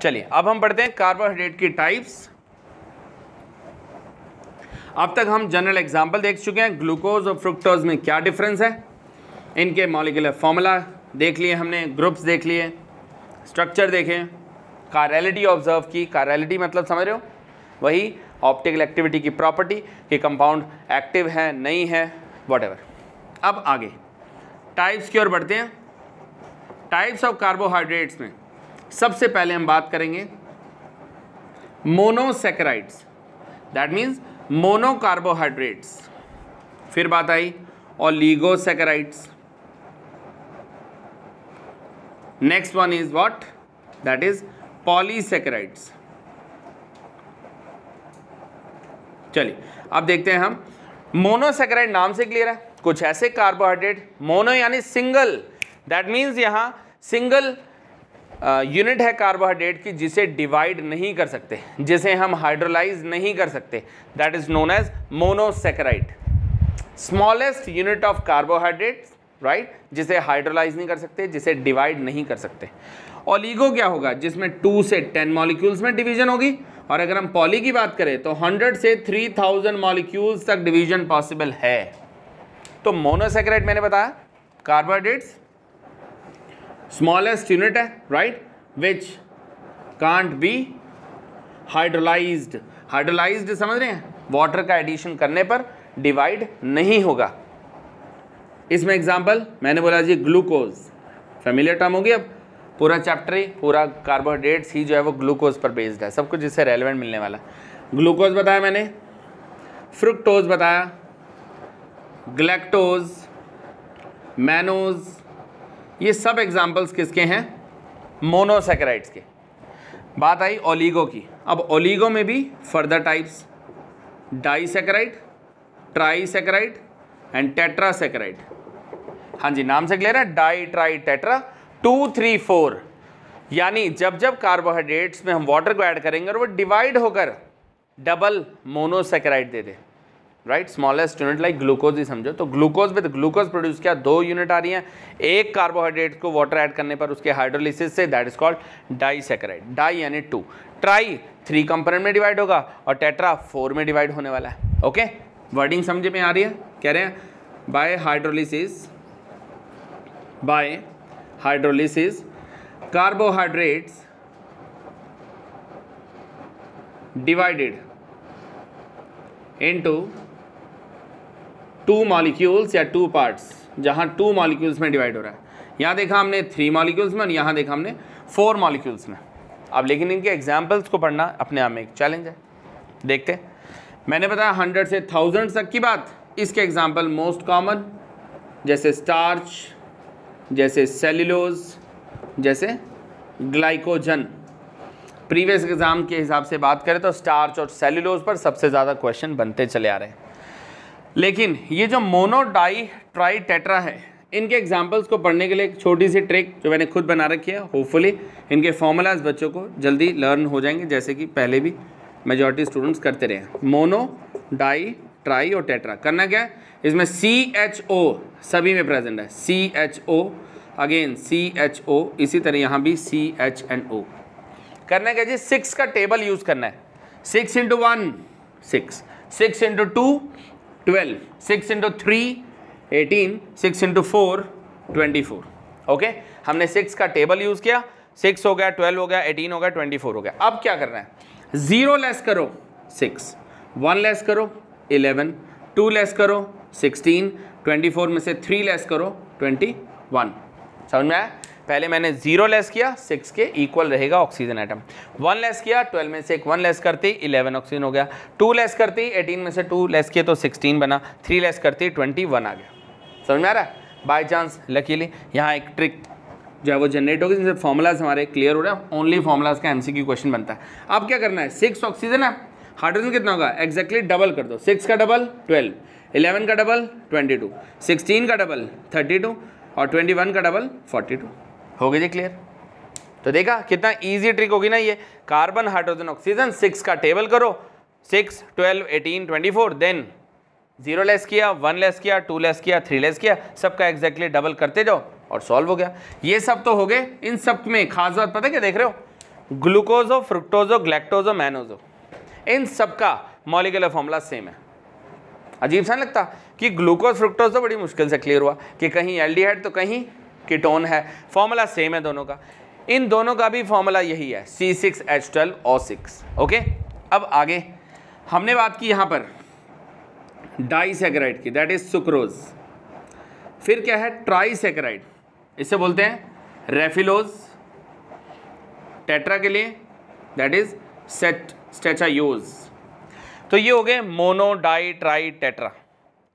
चलिए अब हम पढ़ते हैं कार्बोहाइड्रेट की टाइप्स। अब तक हम जनरल एग्जांपल देख चुके हैं, ग्लूकोज और फ्रुक्टोज में क्या डिफरेंस है, इनके मॉलिक्यूलर फॉर्मूला देख लिए हमने, ग्रुप्स देख लिए, स्ट्रक्चर देखें, कायरलिटी ऑब्जर्व की। कायरलिटी मतलब समझ रहे हो, वही ऑप्टिकल एक्टिविटी की प्रॉपर्टी कि कंपाउंड एक्टिव है नहीं है, व्हाटएवर। अब आगे टाइप्स की ओर बढ़ते हैं। टाइप्स ऑफ कार्बोहाइड्रेट्स में सबसे पहले हम बात करेंगे monosaccharides, that means mono carbohydrates. फिर बात आई oligosaccharides. Next one is what, that is polysaccharides. चलिए अब देखते हैं हम मोनोसैकेराइड नाम से क्लियर है, कुछ ऐसे कार्बोहाइड्रेट, मोनो यानी सिंगल, दैट मीन्स यहां सिंगल यूनिट है कार्बोहाइड्रेट की जिसे डिवाइड नहीं कर सकते, जिसे हम हाइड्रोलाइज नहीं कर सकते, that is known as monosaccharide. Smallest unit of carbohydrate, right, जिसे हाइड्रोलाइज नहीं कर सकते, जिसे डिवाइड नहीं कर सकते। ओलिगो क्या होगा, जिसमें 2 से 10 मॉलिक्यूल्स में डिवीजन होगी, और अगर हम पॉली की बात करें तो 100 से 3000 मॉलिक्यूल्स तक डिवीजन पॉसिबल है। तो मोनोसैकेराइड मैंने बताया कार्बोहाइड्रेट्स स्मॉलेस्ट यूनिट है, right, which can't be hydrolysed. Hydrolysed समझ रहे हैं, वाटर का एडिशन करने पर डिवाइड नहीं होगा। इसमें एग्जांपल मैंने बोला जी ग्लूकोज, फैमिलियर टर्म होगी। अब पूरा चैप्टर ही, पूरा कार्बोहाइड्रेट्स ही जो है वो ग्लूकोज पर बेस्ड है, सब कुछ जिससे रेलेवेंट मिलने वाला। ग्लूकोज बताया मैंने, फ्रुक्टोज बताया, ग्लैक्टोज, मैनोज, ये सब एग्जांपल्स किसके हैं, मोनोसैकेराइड्स के। बात आई ओलिगो की। अब ओलिगो में भी फर्दर टाइप्स, डाइसैकेराइड, ट्राइसैकेराइड एंड टेट्रासैकेराइड। हाँ जी, नाम से क्लियर है, डाई ट्राई टेट्रा 2 3 4, यानी जब जब कार्बोहाइड्रेट्स में हम वाटर को ऐड करेंगे और वो डिवाइड होकर डबल मोनोसैकेराइड दे दे, right. Smallest unit like glucose ही समझो, तो ग्लूकोज विद ग्लूकोज प्रोड्यूस किया, 2 यूनिट आ रही हैं, एक कार्बोहाइड्रेट को वाटर ऐड करने पर उसके हाइड्रोलिसिस से, that is called disaccharide. Di यानी 2, ट्राई 3 कंपोनेंट में डिवाइड होगा, और टेट्रा 4 में डिवाइड होने वाला है। ओके, वर्डिंग समझ में आ रही है। कह रहे हैं bye hydrolysis carbohydrates divided into 2 molecules या 2 पार्ट्स, जहां 2 मॉलिक्यूल्स में डिवाइड हो रहा है। यहां देखा हमने 3 मॉलिक्यूल्स में, और यहां देखा हमने 4 मॉलिक्यूल्स में। अब लेकिन इनके एग्जाम्पल्स को पढ़ना अपने आप में एक चैलेंज है। देखते हैं, मैंने बताया 100 से 1000 तक की बात। इसके एग्जाम्पल मोस्ट कॉमन जैसे स्टार्च, जैसे सेल्यूलोज, जैसे ग्लाइकोजन। प्रीवियस एग्जाम के हिसाब से बात करें तो स्टार्च और सेल्यूलोज पर सबसे ज़्यादा क्वेश्चन बनते चले आ रहे हैं। लेकिन ये जो मोनो, डाई, ट्राई, टेट्रा है, इनके एग्जाम्पल्स को पढ़ने के लिए एक छोटी सी ट्रिक जो मैंने खुद बना रखी है। होपफुली इनके फॉर्मूलाज बच्चों को जल्दी लर्न हो जाएंगे, जैसे कि पहले भी मेजॉरिटी स्टूडेंट्स करते रहे हैं। मोनो, डाई, ट्राई और टेट्रा करना क्या है, इसमें CHO सभी में प्रेजेंट है, CHO, अगेन CHO, इसी तरह यहाँ भी CHNO। करना क्या जी, 6 का टेबल यूज करना है। 6 × 1 6, 6 × 2 12, 6 × 3 18, 6 × 4 24। ओके, हमने 6 का टेबल यूज किया, 6 हो गया, 12 हो गया, 18 हो गया, 24 हो गया। अब क्या करना है, 0 लेस करो 6, 1 लेस करो 11, 2 लेस करो 16, 24 में से 3 लेस करो 21। समझ में आया? पहले मैंने 0 लेस किया, 6 के इक्वल रहेगा ऑक्सीजन एटम। 1 लेस किया, 12 में से एक 1 लेस करती 11 ऑक्सीजन हो गया। 2 लेस करती 18 में से 2 लेस किए तो 16 बना। 3 लेस करती 21 आ गया। समझ में आ रहा है? बाय चांस लकीली यहाँ एक ट्रिक जो है वो जनरेट होगी, जिनसे फॉर्मूलाज हमारे क्लियर हो रहे हैं। ओनली फॉर्मूलाज का MCQ क्वेश्चन बनता है। अब क्या करना है, 6 ऑक्सीजन है, हाइड्रोजन कितना होगा, एग्जैक्टली डबल कर दो। 6 का डबल 12, 11 का डबल 22, 16 का डबल 32 और 21 का डबल 42। हो गई जी क्लियर? तो देखा कितना इजी ट्रिक होगी ना ये। कार्बन, हाइड्रोजन, ऑक्सीजन, 6 का टेबल करो, 6, 12, 18, 24, देन 0 लेस किया, 1 लेस किया, 2 लेस किया, 3 लेस किया, सबका एग्जैक्टली डबल करते जाओ और सॉल्व हो गया। ये सब तो हो गए। इन सब में खास बात पता है क्या देख रहे हो, ग्लूकोजो, फ्रुक्टोजो, ग्लैक्टोजो, मैनोजो, इन सबका मॉलिक्यूलर फॉर्मूला सेम है। अजीब सा नहीं लगता कि ग्लूकोज फ्रुक्टोज तो बड़ी मुश्किल से क्लियर हुआ कि कहीं एल्डिहाइड तो कहीं कीटोन है, फॉर्मूला सेम है दोनों का। इन दोनों का भी फॉर्मूला यही है, C6H12O6। ओके, अब आगे हमने बात की यहाँ पर डाइसैकेराइड की, दैट इज सुक्रोज। फिर क्या है, ट्राइसैकेराइड, इसे बोलते हैं रेफिलोज। टेट्रा के लिए दैट इज स्टेचायोज। तो ये हो गए mono, di, tri, tetra,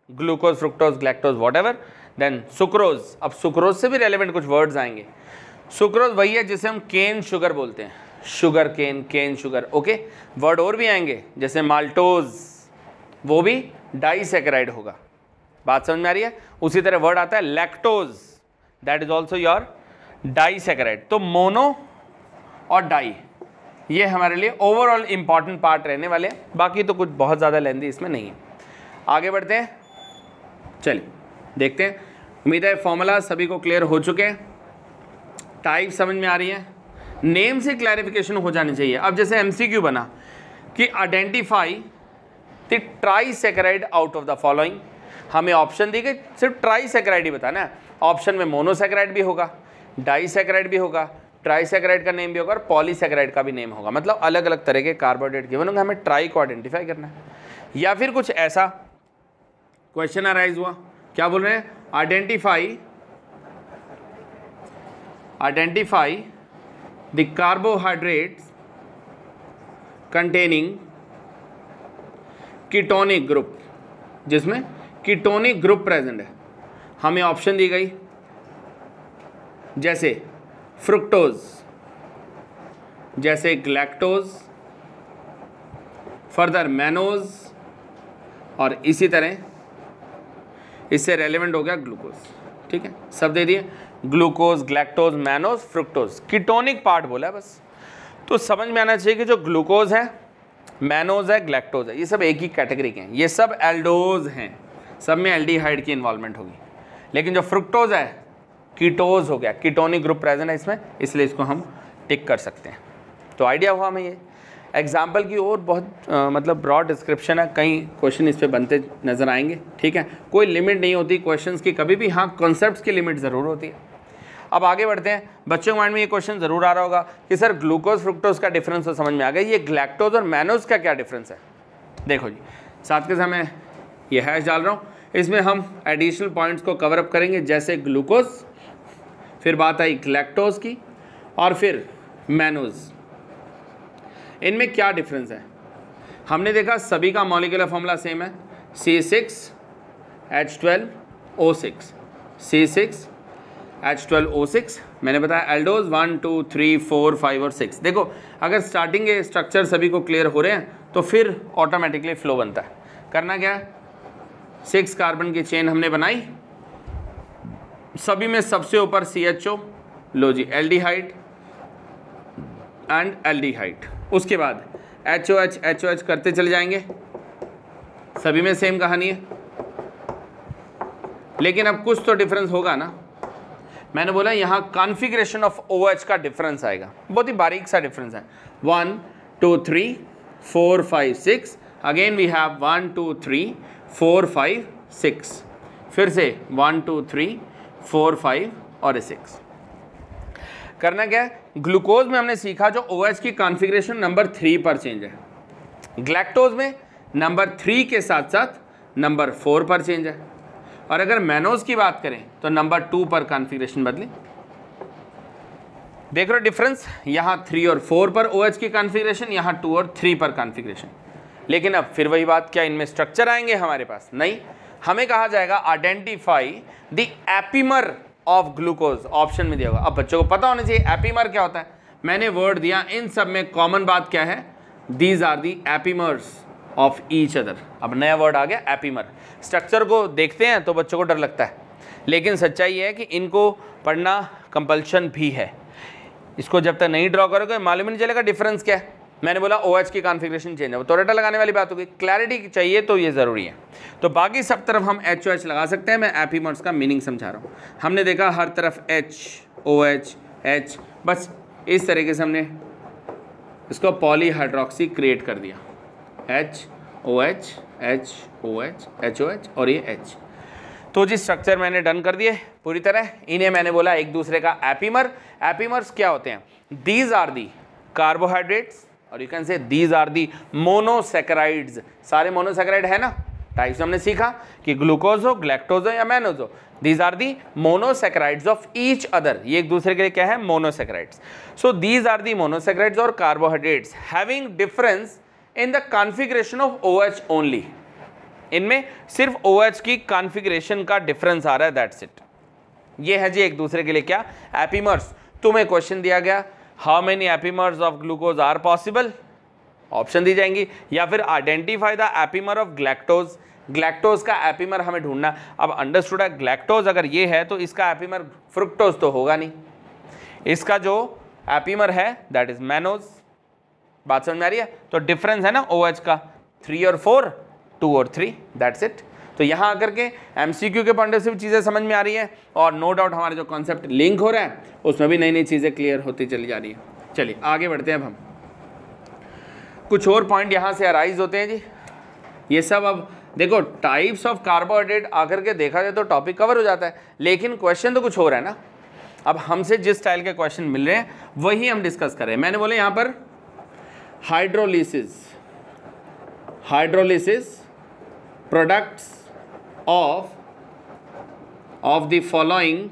glucose, fructose, galactose, whatever. Then sucrose, अब सुक्रोज से भी रेलेवेंट कुछ वर्ड्स आएंगे। सुक्रोज वही है जिसे हम केन शुगर बोलते हैं, sugar cane, cane sugar. Okay, word और भी आएंगे जैसे माल्टोज, वो भी डाइसैकेराइड होगा। बात समझ में आ रही है? उसी तरह वर्ड आता है lactose, that is also your disaccharide. तो मोनो और डाई ये हमारे लिए ओवरऑल इंपॉर्टेंट पार्ट रहने वाले हैं, बाकी तो कुछ बहुत ज़्यादा लेंदी इसमें नहीं है। आगे बढ़ते हैं, चलिए देखते हैं। उम्मीद है फॉर्मूला सभी को क्लियर हो चुके हैं, टाइप समझ में आ रही है, नेम से क्लैरिफिकेशन हो जानी चाहिए। अब जैसे MCQ बना कि identify the trisaccharide out of the following, हमें ऑप्शन दी गई, सिर्फ ट्राइसैकेराइड ही बताना है। ऑप्शन में मोनोसैकेराइड भी होगा, डाइसैकेराइड भी होगा, ट्राइसैकेराइड का नेम भी होगा और पॉलीसैकेराइड का भी नेम होगा। मतलब अलग अलग तरह के कार्बोहाइड्रेट गिवन होंगे, हमें ट्राई को आइडेंटिफाई करना है। या फिर कुछ ऐसा क्वेश्चन अराइज हुआ, क्या बोल रहे हैं, identify the carbohydrates containing ketonic group, जिसमें कीटोनिक ग्रुप प्रेजेंट है। हमें ऑप्शन दी गई जैसे फ्रुक्टोज, जैसे ग्लैक्टोज, फर्दर मैनोज, और इसी तरह इससे रेलेवेंट हो गया ग्लूकोज। ठीक है, सब दे दिए, glucose, galactose, mannose, fructose, ketonic part बोला है बस। तो समझ में आना चाहिए कि जो ग्लूकोज है, मैनोज है, ग्लैक्टोज है, ये सब एक ही कैटेगरी के हैं, ये सब एल्डोज हैं, सब में एल्डिहाइड की इन्वॉल्वमेंट होगी। लेकिन जो फ्रुक्टोज है कीटोज हो गया, कीटोनिक ग्रुप प्रेजेंट है इसमें, इसलिए इसको हम टिक कर सकते हैं। तो आइडिया हुआ हमें ये। एग्जाम्पल की और बहुत मतलब ब्रॉड डिस्क्रिप्शन है, कई क्वेश्चन इस पे बनते नज़र आएंगे। ठीक है, कोई लिमिट नहीं होती क्वेश्चंस की कभी भी, हाँ कॉन्सेप्ट्स की लिमिट ज़रूर होती है। अब आगे बढ़ते हैं। बच्चों के माइंड में ये क्वेश्चन ज़रूर आ रहा होगा कि सर ग्लूकोज फ्रुक्टोज का डिफरेंस तो समझ में आ गया, ये ग्लैक्टोज और मैनोज का क्या डिफरेंस है? देखो जी, साथ के समय ये हैश डाल रहा हूँ, इसमें हम एडिशनल पॉइंट्स को कवर अप करेंगे, जैसे ग्लूकोज, फिर बात आई ग्लैक्टोज की, और फिर मैनोज। इनमें क्या डिफरेंस है? हमने देखा सभी का मॉलिक्यूलर फॉर्मूला सेम है, C6H12O6, C6H12O6। मैंने बताया एल्डोज 1 2 3 4 5 और 6। देखो अगर स्टार्टिंग के स्ट्रक्चर सभी को क्लियर हो रहे हैं तो फिर ऑटोमेटिकली फ्लो बनता है। करना क्या है, 6 कार्बन की चेन हमने बनाई, सभी में सबसे ऊपर CHO, लो जी एल्डिहाइड एंड एल्डिहाइड, उसके बाद HOH HOH करते चले जाएंगे, सभी में सेम कहानी है। लेकिन अब कुछ तो डिफरेंस होगा ना, मैंने बोला यहाँ कॉन्फ़िगरेशन ऑफ OH का डिफरेंस आएगा, बहुत ही बारीक सा डिफरेंस है। 1 2 3 4 5 6, अगेन वी हैव 1 2 3 4 5 6, फिर से 1 2 3 4 5 और 6। करना क्या है, ग्लूकोज में हमने सीखा जो OH की कॉन्फ़िगरेशन नंबर 3 पर चेंज है, ग्लैक्टोज में नंबर 3 के साथ साथ नंबर 4 पर चेंज है, और अगर मैनोज की बात करें तो नंबर 2 पर कॉन्फ़िगरेशन बदली। देख रहे हो डिफरेंस, यहाँ 3 और 4 पर OH की कॉन्फ़िगरेशन, यहाँ 2 और 3 पर कॉन्फ़िगरेशन। लेकिन अब फिर वही बात, क्या इनमें स्ट्रक्चर आएंगे हमारे पास? नहीं, हमें कहा जाएगा identify the epimer of glucose, option में दिया होगा। अब बच्चों को पता होना चाहिए एपिमर क्या होता है, मैंने वर्ड दिया, इन सब में कॉमन बात क्या है, these are the epimers of each other. अब नया वर्ड आ गया एपिमर। स्ट्रक्चर को देखते हैं तो बच्चों को डर लगता है, लेकिन सच्चाई है कि इनको पढ़ना कंपल्शन भी है। इसको जब तक नहीं ड्रॉ करोगे मालूम नहीं चलेगा डिफरेंस क्या है। मैंने बोला OH की कॉन्फ़िगरेशन चेंज है, वो तोरेटा लगाने वाली बात होगी, क्लैरिटी चाहिए तो ये ज़रूरी है। तो बाकी सब तरफ हम HOH लगा सकते हैं, मैं एपिमर्स का मीनिंग समझा रहा हूँ। हमने देखा हर तरफ H OH H, बस इस तरीके से हमने इसको पॉलीहाइड्रोक्सी क्रिएट कर दिया, HOH HOH HOH और ये H। तो जी स्ट्रक्चर मैंने डन कर दिए पूरी तरह। इन्हें मैंने बोला एक दूसरे का एपीमर। एपीमर्स क्या होते हैं? दीज आर दी कार्बोहाइड्रेट्स और you can say these are the monosaccharides. सारे मोनोसैकेराइड है ना, टाइप्स हमने सीखा कि ग्लूकोज हो, ग्लैक्टोज हो या मैनोज हो। These are the monosaccharides of each other, ये एक दूसरे के लिए क्या है? Monosaccharides. So these are the monosaccharides और carbohydrates having difference in the configuration of OH only. इनमें सिर्फ OH की कॉन्फ़िगरेशन का डिफरेंस आ रहा है, दैट्स इट। ये है जी एक दूसरे के लिए क्या? एपीमर्स। तुम्हें क्वेश्चन दिया गया how many epimers of glucose are possible, option दी जाएंगी, या फिर identify the epimer of galactose. Galactose का एपीमर हमें ढूंढना। अब अंडरस्टूड है, ग्लैक्टोज अगर ये है तो इसका एपीमर फ्रुक्टोज तो होगा नहीं, इसका जो एपीमर है दैट इज मैनोज। बात समझ में आ रही है? तो डिफरेंस है ना OH का 3 और 4, 2 और 3, दैट्स इट। तो यहाँ आकर के MCQ के पॉइंट से चीज़ें समझ में आ रही है और नो डाउट हमारे जो कॉन्सेप्ट लिंक हो रहा है उसमें भी नई नई चीज़ें क्लियर होती चली जा रही है। चलिए आगे बढ़ते हैं। अब हम कुछ और पॉइंट यहाँ से अराइज होते हैं जी। ये सब अब देखो टाइप्स ऑफ कार्बोहाइड्रेट आकर के देखा जाए तो टॉपिक कवर हो जाता है, लेकिन क्वेश्चन तो कुछ हो रहा है ना। अब हमसे जिस स्टाइल के क्वेश्चन मिल रहे हैं वही हम डिस्कस कर रहे हैं। मैंने बोले यहाँ पर hydrolysis products of the following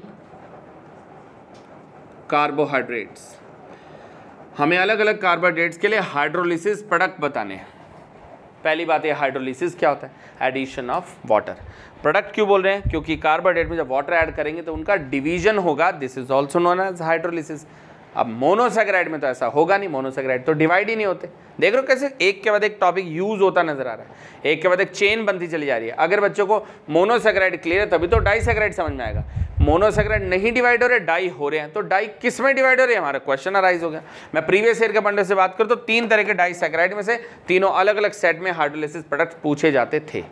carbohydrates। हमें अलग अलग कार्बोहाइड्रेट्स के लिए हाइड्रोलिसिस प्रोडक्ट बताने हैं। पहली बात है हाइड्रोलिसिस क्या होता है? Addition of water. प्रोडक्ट क्यों बोल रहे हैं? क्योंकि कार्बोहाइड्रेट में जब वाटर ऐड करेंगे तो उनका डिवीजन होगा, this is also known as hydrolysis. अब मोनोसैकेराइड में तो ऐसा होगा नहीं, मोनोसैकेराइड तो डिवाइड ही नहीं होते। देख रहे हो कैसे एक के बाद एक टॉपिक यूज होता नजर आ रहा है, एक के बाद एक चेन बनती चली जा रही है। अगर बच्चों को मोनोसैकेराइड क्लियर है तभी तो डाइसैकेराइड समझ में आएगा। मोनोसैकेराइड नहीं डिवाइड हो रहे, डाई हो रहे हैं, तो डाई किस में डिवाइड हो रहे हैं? हमारा क्वेश्चन अराइज हो गया। मैं प्रीवियस ईयर के पंडे से बात करूँ तो 3 तरह के डाइसैकेराइड में से तीनों अलग अलग सेट में हाइड्रोलिसिस प्रोडक्ट पूछे जाते थे।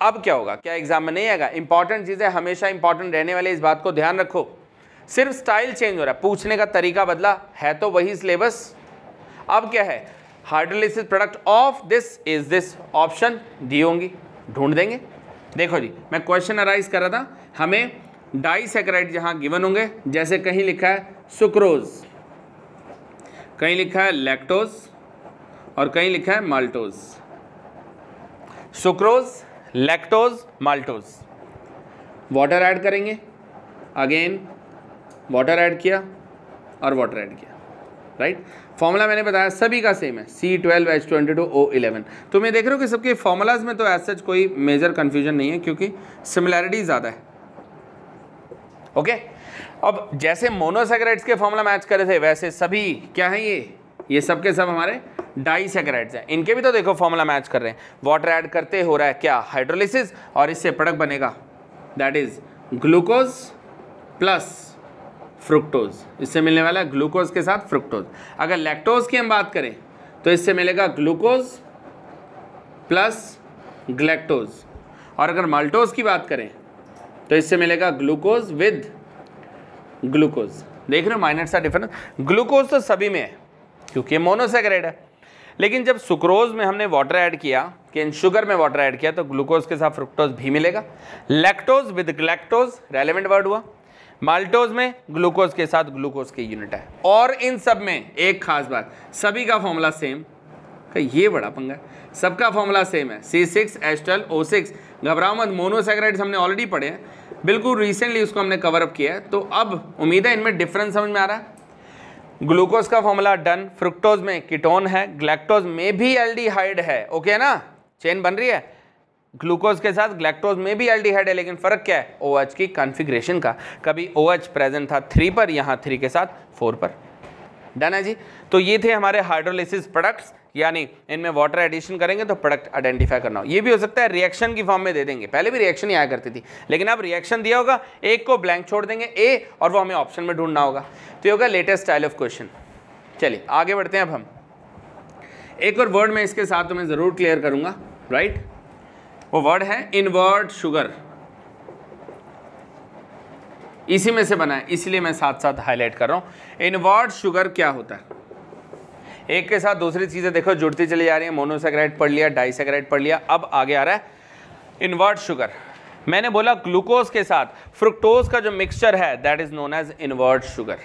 अब क्या होगा? क्या एग्जाम में नहीं आएगा? इंपॉर्टेंट चीजें हमेशा इंपॉर्टेंट रहने वाले, इस बात को ध्यान रखो। सिर्फ स्टाइल चेंज हो रहा है, पूछने का तरीका बदला है तो वही सिलेबस। अब क्या है? Hydrolysis product of this is this, option दी होंगी, ढूंढ देंगे। देखो जी मैं क्वेश्चन अराइज कर रहा था, हमें डाइसैकेराइड जहां गिवन होंगे, जैसे कहीं लिखा है सुक्रोज, कहीं लिखा है लैक्टोज और कहीं लिखा है maltose. Sucrose, lactose, maltose. Water add करेंगे, अगेन वाटर ऐड किया और वाटर ऐड किया, राइट। फॉर्मूला मैंने बताया सभी का सेम है, C12H22O11। तो मैं देख रहा हूँ कि सबके फॉर्मूलाज में तो एज सच कोई मेजर कन्फ्यूजन नहीं है क्योंकि सिमिलैरिटी ज़्यादा है। ओके अब जैसे मोनोसैकेराइड्स के फॉर्मूला मैच कर रहे थे वैसे सभी क्या है, ये सब के सब हमारे डाइसैकेराइड्स हैं। इनके भी तो देखो फॉर्मूला मैच कर रहे हैं, वाटर ऐड करते हो रहा है क्या, हाइड्रोलिसिस, और इससे प्रोडक्ट बनेगा that is glucose plus fructose. इससे मिलने वाला है ग्लूकोज के साथ फ्रुक्टोज। अगर लैक्टोज की हम बात करें तो इससे मिलेगा ग्लूकोज प्लस ग्लैक्टोज, और अगर माल्टोज की बात करें तो इससे मिलेगा ग्लूकोज विद ग्लूकोज। देख रहे हो माइनर सा डिफरेंस। ग्लूकोज तो सभी में है क्योंकि मोनोसैकेराइड है, लेकिन जब सुक्रोज में हमने वाटर ऐड किया, कि इन शुगर में वाटर ऐड किया, तो ग्लूकोज के साथ फ्रुक्टोज भी मिलेगा। Lactose with galactose relevant word हुआ। माल्टोज में ग्लूकोज के साथ ग्लूकोज की यूनिट है। और इन सब में एक खास बात, सभी का फॉर्मूला सेम, ये बड़ा पंगा है, सबका फॉर्मूला सेम है, C6H12O6। घबराओ मत, मोनोसैकेराइड्स हमने ऑलरेडी पढ़े हैं, बिल्कुल रिसेंटली उसको हमने कवर अप किया है, तो अब उम्मीद है इनमें डिफरेंस समझ में आ रहा है। ग्लूकोज का फॉर्मूला डन, फ्रुक्टोज में कीटोन है, ग्लैक्टोज में भी एल्डिहाइड है, ओके ना, चेन बन रही है। ग्लूकोज के साथ ग्लैक्टोज में भी एल्डिहाइड है, लेकिन फर्क क्या है, OH की कॉन्फ़िगरेशन का। कभी OH प्रेजेंट था 3 पर, यहाँ 3 के साथ 4 पर। डन है जी। तो ये थे हमारे हाइड्रोलिसिस प्रोडक्ट्स, यानी इनमें वाटर एडिशन करेंगे तो प्रोडक्ट आइडेंटिफाई करना हो। ये भी हो सकता है रिएक्शन की फॉर्म में दे देंगे, पहले भी रिएक्शन ही आया करती थी, लेकिन अब रिएक्शन दिया होगा, एक को ब्लैंक छोड़ देंगे A, और वो हमें ऑप्शन में ढूंढना होगा। तो ये होगा लेटेस्ट स्टाइल ऑफ क्वेश्चन। चलिए आगे बढ़ते हैं। अब हम एक और वर्ड में इसके साथ तुम्हें ज़रूर क्लियर करूँगा, राइट। वो वर्ड है इनवर्ट शुगर, इसी में से बना है, इसलिए मैं साथ साथ हाईलाइट कर रहा हूं। इनवर्ट शुगर क्या होता है? एक के साथ दूसरी चीज़ें देखो जुड़ती चली जा रही है। मोनोसेकेराइड पढ़ लिया, डाइसेकेराइड पढ़ लिया, अब आगे आ रहा है इन्वर्ट शुगर। मैंने बोला ग्लूकोज के साथ फ्रुक्टोज का जो मिक्सचर है that is known as invert sugar.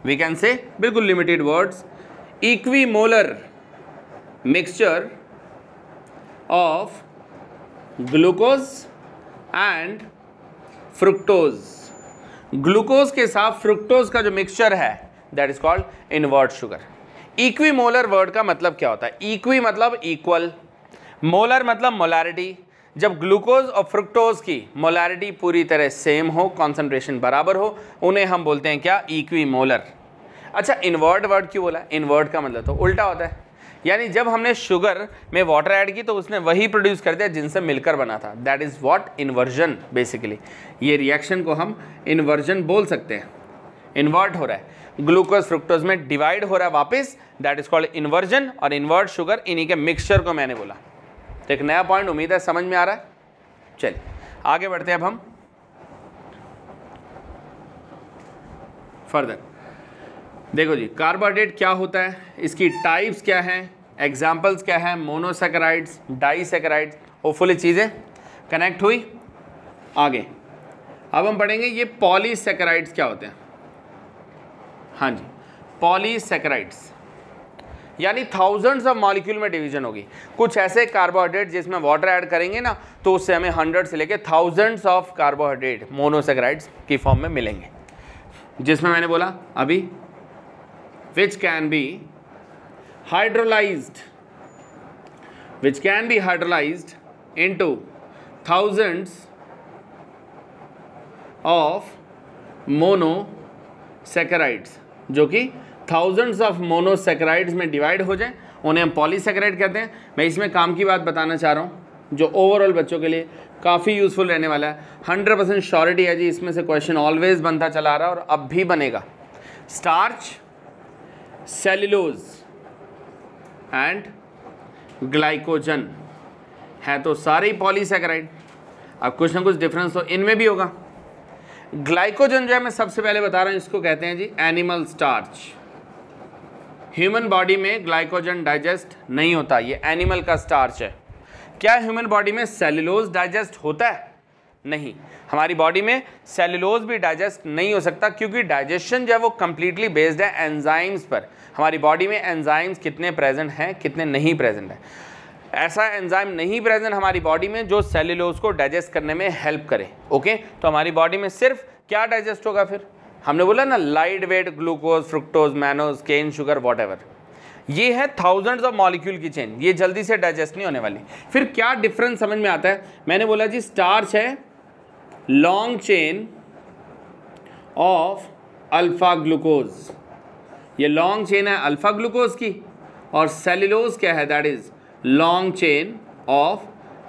We can say, बिल्कुल limited words, equimolar mixture of glucose and fructose. Glucose के साथ फ्रुक्टोज का जो मिक्सचर है that is called invert sugar. Equimolar word का मतलब क्या होता है? इक्वी मतलब इक्वल, मोलर मतलब मोलैरिटी। जब ग्लूकोज और फ्रुक्टोज की मोलैरिटी पूरी तरह सेम हो, कॉन्सेंट्रेशन बराबर हो, उन्हें हम बोलते हैं क्या? इक्विमोलर। अच्छा, इन्वर्ट वर्ड क्यों बोला? इन्वर्ट का मतलब तो उल्टा होता है, यानी जब हमने शुगर में वाटर ऐड की तो उसने वही प्रोड्यूस कर दिया जिनसे मिलकर बना था। That is what? Inversion. Basically ये रिएक्शन को हम इन्वर्जन बोल सकते हैं। इन्वर्ट हो रहा है, ग्लूकोज फ्रुक्टोज में डिवाइड हो रहा है वापस, दैट इज कॉल्ड इन्वर्जन। और इन्वर्ट शुगर इन्हीं के मिक्सचर को मैंने बोला। तो एक नया पॉइंट उम्मीद है समझ में आ रहा है। चलिए आगे बढ़ते हैं अब हम फर्दर। देखो जी, कार्बोहाइड्रेट क्या होता है, इसकी टाइप्स क्या हैं, एग्जाम्पल्स क्या हैं, मोनोसेकेराइड्स, डाइसेकेराइड्स। होपफुली चीज़ें कनेक्ट हुई। आगे अब हम पढ़ेंगे ये पॉलीसेकेराइड्स क्या होते हैं। हाँ जी, पॉलीसेकेराइड्स यानी थाउजेंड्स ऑफ मॉलिक्यूल में डिवीजन होगी। कुछ ऐसे कार्बोहाइड्रेट जिसमें वाटर ऐड करेंगे ना तो उससे हमें 100 से लेके थाउजेंड्स ऑफ कार्बोहाइड्रेट मोनोसेकेराइड्स की फॉर्म में मिलेंगे, जिसमें मैंने बोला अभी which can be hydrolyzed into thousands of monosaccharides, जो कि थाउजेंड्स ऑफ मोनोसेकेराइड्स में डिवाइड हो जाए, उन्हें हम पॉलीसेकेराइड कहते हैं। मैं इसमें काम की बात बताना चाह रहा हूँ जो ओवरऑल बच्चों के लिए काफ़ी यूज़फुल रहने वाला है। 100% श्योरिटी है जी, इसमें से क्वेश्चन ऑलवेज बनता चला रहा है और अब भी बनेगा। स्टार्च, सेल्यूलोज एंड ग्लाइकोजन है तो सारे ही पॉलीसेकेराइड। अब कुछ ना कुछ डिफरेंस तो इनमें भी होगा। ग्लाइकोजन जो है मैं सबसे पहले बता रहा हूँ, इसको कहते हैं जी एनिमल स्टार्च। ह्यूमन बॉडी में ग्लाइकोजन डाइजेस्ट नहीं होता, ये एनिमल का स्टार्च है। क्या ह्यूमन बॉडी में सेल्यूलोज डाइजेस्ट होता है? नहीं, हमारी बॉडी में सेल्यूलोज भी डाइजेस्ट नहीं हो सकता, क्योंकि डाइजेशन जो है वो कम्प्लीटली बेस्ड है एंजाइम्स पर। हमारी बॉडी में एंजाइम्स कितने प्रेजेंट हैं, कितने नहीं प्रेजेंट हैं। ऐसा एंजाइम नहीं प्रेजेंट हमारी बॉडी में जो सेल्यूलोज को डाइजेस्ट करने में हेल्प करे। ओके, तो हमारी बॉडी में सिर्फ क्या डाइजेस्ट होगा? फिर हमने बोला ना light weight glucose, fructose, mannose, cane sugar, whatever, ये है थाउजेंड्स ऑफ मॉलिक्यूल की चेन, ये जल्दी से डाइजेस्ट नहीं होने वाली। फिर क्या डिफरेंस समझ में आता है? मैंने बोला जी स्टार्च है long chain of alpha glucose, ये लॉन्ग चेन है अल्फा ग्लूकोज की, और सेल्यूलोज क्या है? That is long chain of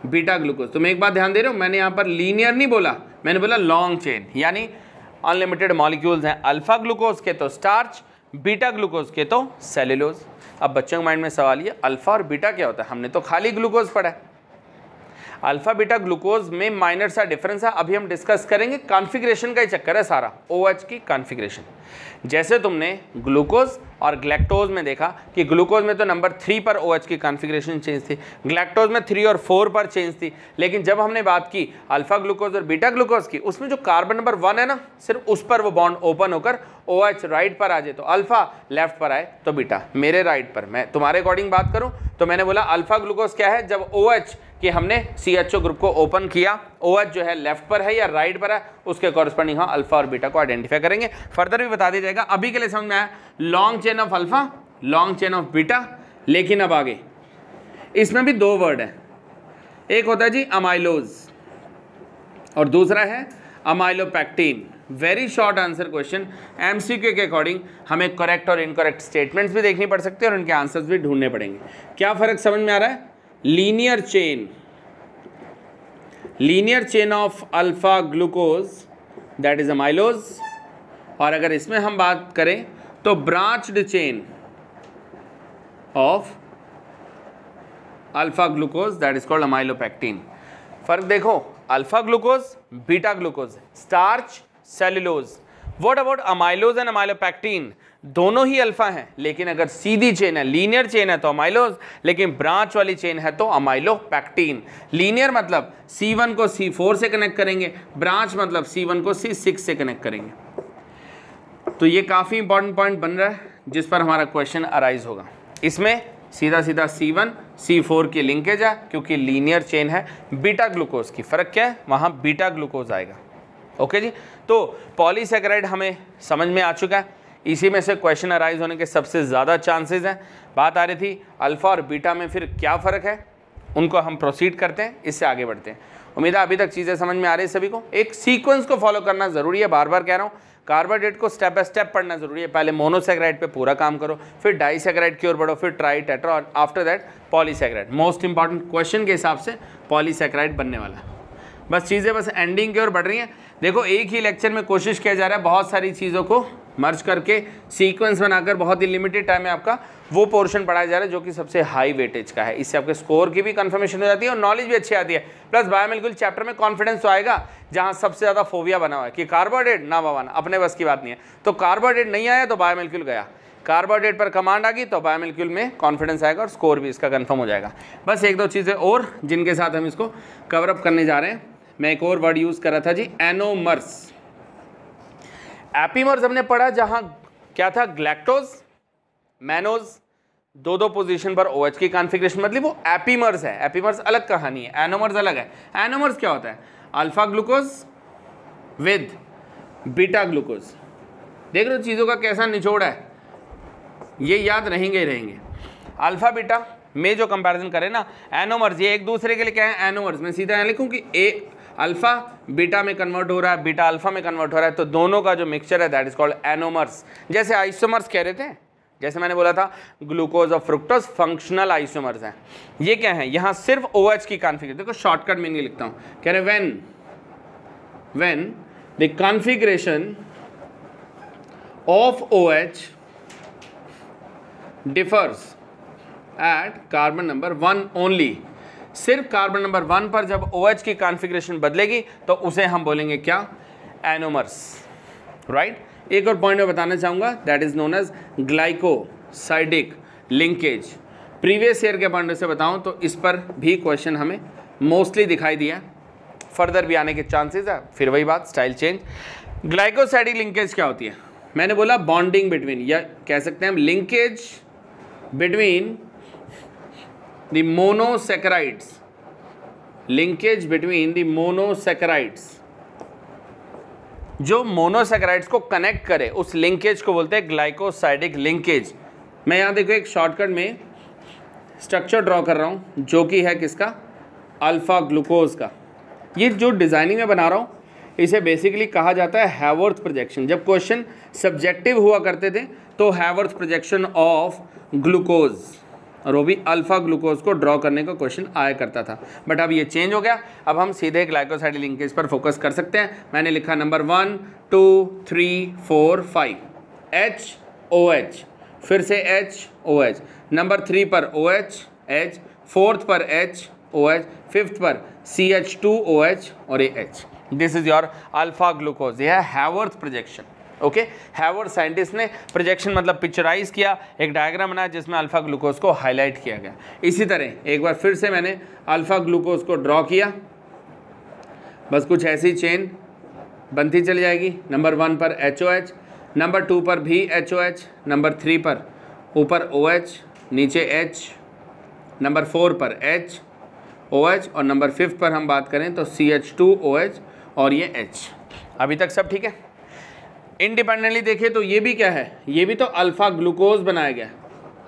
beta glucose. तो मैं एक बात ध्यान दे रहे हो, मैंने यहाँ पर लीनियर नहीं बोला, मैंने बोला लॉन्ग चेन, यानी अनलिमिटेड मॉलिक्यूल्स हैं। अल्फा ग्लूकोज के तो स्टार्च, बीटा ग्लूकोज के तो सेल्यूलोज। अब बच्चों के माइंड में सवाल ये, अल्फा और बीटा क्या होता है? हमने तो खाली ग्लूकोज पढ़ा है। अल्फा बीटा ग्लूकोज में माइनर सा डिफरेंस है, अभी हम डिस्कस करेंगे। कॉन्फ़िगरेशन का ही चक्कर है सारा, OH की कॉन्फ़िगरेशन। जैसे तुमने ग्लूकोज और ग्लैक्टोज में देखा कि ग्लूकोज में तो नंबर 3 पर OH की कॉन्फ़िगरेशन चेंज थी, ग्लैक्टोज में 3 और 4 पर चेंज थी। लेकिन जब हमने बात की अल्फा ग्लूकोज और बीटा ग्लूकोज की, उसमें जो कार्बन नंबर 1 है ना, सिर्फ उस पर वो बॉन्ड ओपन होकर OH राइट पर आ जाए तो अल्फा, लेफ्ट पर आए तो बीटा। मेरे राइट पर, मैं तुम्हारे अकॉर्डिंग बात करूं तो मैंने बोला अल्फा ग्लूकोज क्या है? जब OH कि हमने CHO ग्रुप को ओपन किया, OH जो है लेफ्ट पर है या राइट पर है, उसके कॉरस्पॉन्डिंग हम अल्फा और बीटा को आइडेंटिफाई करेंगे। फर्दर भी बता दिया जाएगा। अभी के लिए समझ में आया long chain of alpha, long chain of beta. लेकिन अब आगे इसमें भी 2 वर्ड है, एक होता है जी अमाइलोज और दूसरा है amylopectin. Very short answer question, MCQ के अकॉर्डिंग हमें करेक्ट और इनकरेक्ट स्टेटमेंट्स भी देखनी पड़ सकती है और उनके आंसर्स भी ढूंढने पड़ेंगे। क्या फर्क समझ में आ रहा है? Linear chain of alpha glucose that is amylose, और अगर इसमें हम बात करें तो branched chain of alpha glucose that is called amylopectin. फर्क देखो, alpha glucose, beta glucose, starch, cellulose, what about amylose and amylopectin, दोनों ही अल्फा हैं, लेकिन अगर सीधी चेन है, लीनियर चेन है तो अमाइलोज, लेकिन ब्रांच वाली चेन है तो अमाइलोपैक्टिन। लीनियर मतलब C1 को C4 से कनेक्ट करेंगे, ब्रांच मतलब C1 को C6 से कनेक्ट करेंगे। तो ये काफ़ी इंपॉर्टेंट पॉइंट बन रहा है जिस पर हमारा क्वेश्चन अराइज होगा। इसमें सीधा सीधा C1 C4 की लिंकेज है क्योंकि लीनियर चेन है। बीटा ग्लूकोज की फ़र्क क्या है, वहाँ बीटा ग्लूकोज आएगा। ओके जी, तो पॉलीसैकेराइड हमें समझ में आ चुका है, इसी में से क्वेश्चन अराइज होने के सबसे ज़्यादा चांसेस हैं। बात आ रही थी अल्फ़ा और बीटा में फिर क्या फ़र्क है, उनको हम प्रोसीड करते हैं, इससे आगे बढ़ते हैं। उम्मीद है अभी तक चीज़ें समझ में आ रही है सभी को। एक सीक्वेंस को फॉलो करना ज़रूरी है, बार बार कह रहा हूँ। कार्बोहाइड्रेट को स्टेप बाय स्टेप पढ़ना ज़रूरी है। पहले मोनोसैकेराइड पे पूरा काम करो, फिर डाइसैकेराइड की ओर बढ़ो, फिर ट्राई टेट्रा और after that polysaccharide. Most important question के हिसाब से पॉलीसैकेराइड बनने वाला है। बस चीज़ें बस एंडिंग की ओर बढ़ रही हैं। देखो एक ही लेक्चर में कोशिश किया जा रहा है बहुत सारी चीज़ों को मर्ज करके सीक्वेंस बनाकर बहुत ही लिमिटेड टाइम में आपका वो पोर्शन पढ़ाया जा रहा है जो कि सबसे हाई वेटेज का है। इससे आपके स्कोर की भी कंफर्मेशन हो जाती है और नॉलेज भी अच्छी आती है। प्लस बायोमोलिक्यूल चैप्टर में कॉन्फिडेंस तो आएगा जहाँ सबसे ज़्यादा फोबिया बना हुआ है कि कार्बोहाइड्रेट ना बाबा अपने बस की बात नहीं है। तो कार्बोहाइड्रेट नहीं आया तो बायोमोलिक्यूल गया, कार्बोहाइड्रेट पर कमांड आ गई तो बायोमोलिक्यूल में कॉन्फिडेंस आएगा और स्कोर भी इसका कंफर्म हो जाएगा। बस एक दो चीज़ें और जिनके साथ हम इसको कवर अप करने जा रहे हैं। मैं एक और वर्ड यूज़ कर रहा था जी, एनोमर्स। एपीमर्स हमने पढ़ा जहां क्या था, ग्लैक्टोज मैनोज, दो पोजीशन पर OH की कॉन्फ़िगरेशन, मतलब वो एपीमर्स है। एपीमर्स अलग कहानी है, एनोमर्स अलग है। एनोमर्स क्या होता है, alpha glucose with beta glucose. देख रहे हो चीज़ों का कैसा निचोड़ है, ये याद रहेंगे ही रहेंगे। अल्फा बीटा में जो कंपैरिजन करें ना, एनोमर्स ये एक दूसरे के लिए क्या है, एनोमर्स। मैं सीधा यहाँ लिखूँ कि ए अल्फा बीटा में कन्वर्ट हो रहा है, बीटा अल्फा में कन्वर्ट हो रहा है, तो दोनों का जो मिक्सचर है दैट इज कॉल्ड एनोमर्स। जैसे आइसोमर्स कह रहे थे, जैसे मैंने बोला था ग्लूकोज और फ्रुक्टोज फंक्शनल आइसोमर्स हैं। ये क्या है, यहाँ सिर्फ OH की कॉन्फ़िगरेशन, देखो शॉर्टकट में नहीं लिखता हूँ, कह रहे when the configuration of OH differs at carbon number 1 only, सिर्फ कार्बन नंबर 1 पर जब OH की कॉन्फ़िगरेशन बदलेगी तो उसे हम बोलेंगे क्या, एनोमर्स। राइट। एक और पॉइंट मैं बताना चाहूँगा, that is known as glycosidic linkage. Previous year के पॉइंट से बताऊँ तो इस पर भी क्वेश्चन हमें मोस्टली दिखाई दिया, फर्दर भी आने के चांसेस है। फिर वही बात, स्टाइल चेंज। ग्लाइकोसाइडिक लिंकेज क्या होती है, मैंने बोला बॉन्डिंग बिटवीन, या कह सकते हैं हम linkage between the monosaccharides, linkage between the monosaccharides, जो मोनोसैकेराइड्स को कनेक्ट करे उस लिंकेज को बोलते हैं ग्लाइकोसाइडिक लिंकेज। मैं यहाँ देखो एक शॉर्टकट में स्ट्रक्चर ड्रॉ कर रहा हूँ जो कि है किसका, अल्फा ग्लूकोज का। ये जो डिज़ाइनिंग में बना रहा हूँ इसे बेसिकली कहा जाता है हैवर्थ प्रोजेक्शन। जब क्वेश्चन सब्जेक्टिव हुआ करते थे तो हैवर्थ प्रोजेक्शन ऑफ ग्लूकोज, और वो भी अल्फा ग्लूकोज को ड्रॉ करने का क्वेश्चन आया करता था। बट अब ये चेंज हो गया, अब हम सीधे ग्लाइकोसाइडिक लिंकेज पर फोकस कर सकते हैं। मैंने लिखा नंबर 1 2 3 4 5 HOH, फिर से HOH, नंबर 3 पर OH H, 4th पर HOH, 5th पर CH2OH और ये H। This is your alpha glucose. यह है हैवर्थ प्रोजेक्शन। ओके, हैवर्थ साइंटिस्ट ने प्रोजेक्शन मतलब पिक्चराइज किया, एक डायग्राम बनाया जिसमें अल्फा ग्लूकोज को हाईलाइट किया गया। इसी तरह एक बार फिर से मैंने अल्फा ग्लूकोज को ड्रॉ किया, बस कुछ ऐसी चेन बनती चली जाएगी। नंबर 1 पर HOH, नंबर 2 पर भी HOH, नंबर 3 पर ऊपर OH नीचे H, नंबर 4 पर HOH और नंबर 5 पर हम बात करें तो CH2OH और ये H। अभी तक सब ठीक है। इंडिपेंडेंटली देखें तो ये भी क्या है, ये भी तो अल्फा ग्लूकोज बनाया गया।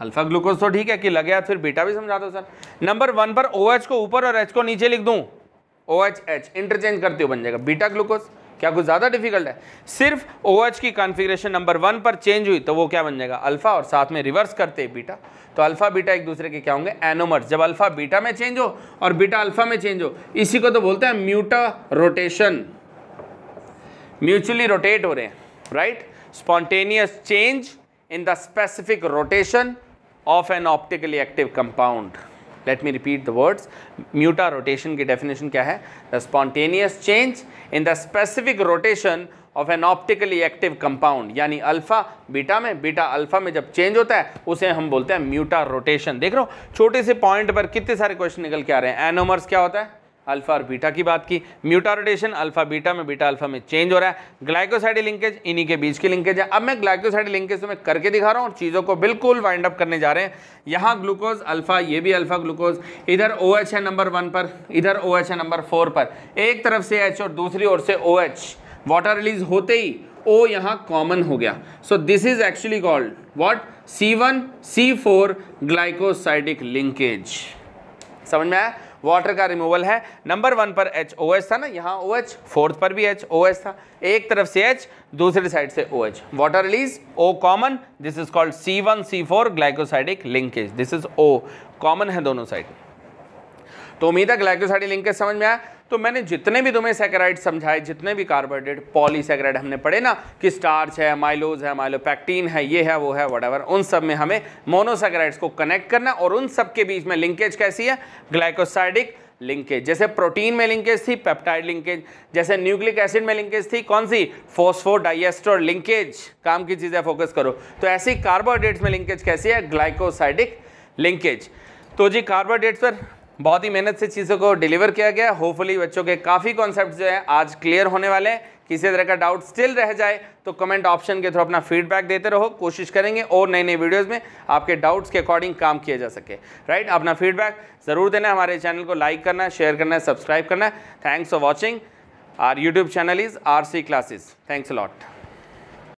अल्फा ग्लूकोज तो ठीक है कि लगे, फिर बीटा भी समझा दो सर। नंबर 1 पर OH को ऊपर और H को नीचे लिख दूं, OH H इंटरचेंज करते हो बन जाएगा बीटा ग्लूकोज। क्या कुछ ज़्यादा डिफिकल्ट है? सिर्फ OH की कॉन्फ़िगरेशन नंबर 1 पर चेंज हुई तो वो क्या बन जाएगा, अल्फा, और साथ में रिवर्स करते बीटा। तो अल्फा बीटा एक दूसरे के क्या होंगे, एनोमर्स। जब अल्फा बीटा में चेंज हो और बीटा अल्फा में चेंज हो, इसी को तो बोलते हैं म्यूटा रोटेशन। म्यूचुअली रोटेट हो रहे हैं, right. Spontaneous change in the specific rotation of an optically active compound. Let me repeat the words. Mutarotation की डेफिनेशन क्या है? The spontaneous change in the specific rotation of an optically active compound, यानी alpha beta में, beta alpha में जब change होता है उसे हम बोलते हैं म्यूटा रोटेशन। देख रहे हो छोटे से पॉइंट पर कितने सारे क्वेश्चन निकल के आ रहे हैं। एनोमर्स क्या होता है, अल्फा और बीटा की बात की, म्यूटा रोटेशन अल्फा बीटा में, बीटा अल्फा में चेंज हो रहा है, ग्लाइकोसाइड लिंकेज इन्हीं के बीच की लिंकेज है। अब मैं ग्लाइकोसाइड लिंकेज तुम्हें करके दिखा रहा हूँ और चीज़ों को बिल्कुल वाइंड अप करने जा रहे हैं। यहाँ ग्लूकोज अल्फा, ये भी अल्फा ग्लूकोज, इधर OH है नंबर 1 पर, इधर OH है नंबर 4 पर, एक तरफ से H और दूसरी ओर से OH, वाटर रिलीज होते ही O यहाँ कॉमन हो गया। So this is actually called what, C1C4 glycosidic linkage. समझ में आया, वाटर का रिमूवल है। नंबर 1 पर HOH था ना, यहाँ OH, 4th पर भी HOH था, एक तरफ से H दूसरी साइड से OH, water release O common, this is called C1C4 glycosidic linkage, this is O common है दोनों साइड। तो उम्मीद है ग्लाइकोसाइडिक लिंकेज समझ में आया। तो मैंने जितने भी तुम्हें सैकराइड समझाए, जितने भी कार्बोहाइड्रेट, पॉलीसैकराइड हमने पढ़े ना कि स्टार्च है, माइलोज है, माइलोपैक्टीन है, ये है वो है व्हाटएवर, उन सब में हमें मोनोसैकराइड्स को कनेक्ट करना और उन सब के बीच में लिंकेज कैसी है, ग्लाइकोसाइडिक लिंकेज। जैसे प्रोटीन में लिंकेज थी पेप्टाइड लिंकेज, जैसे न्यूक्लिक एसिड में लिंकेज थी कौन सी, फॉस्फोडाइएस्टर लिंकेज, काम की चीज़ें फोकस करो। तो ऐसी कार्बोहाइड्रेट्स में लिंकेज कैसी है, ग्लाइकोसाइडिक लिंकेज। तो जी कार्बोहाइड्रेट्स पर बहुत ही मेहनत से चीज़ों को डिलीवर किया गया। होपफुली बच्चों के काफ़ी कॉन्सेप्ट जो है आज क्लियर होने वाले हैं। किसी तरह का डाउट स्टिल रह जाए तो कमेंट ऑप्शन के थ्रू अपना फीडबैक देते रहो, कोशिश करेंगे और नई नई वीडियोस में आपके डाउट्स के अकॉर्डिंग काम किया जा सके। राइट, अपना फीडबैक ज़रूर देना, हमारे चैनल को लाइक करना है, शेयर करना है, सब्सक्राइब करना है। Thanks for watching. Our YouTube channel is RC classes. Thanks a lot.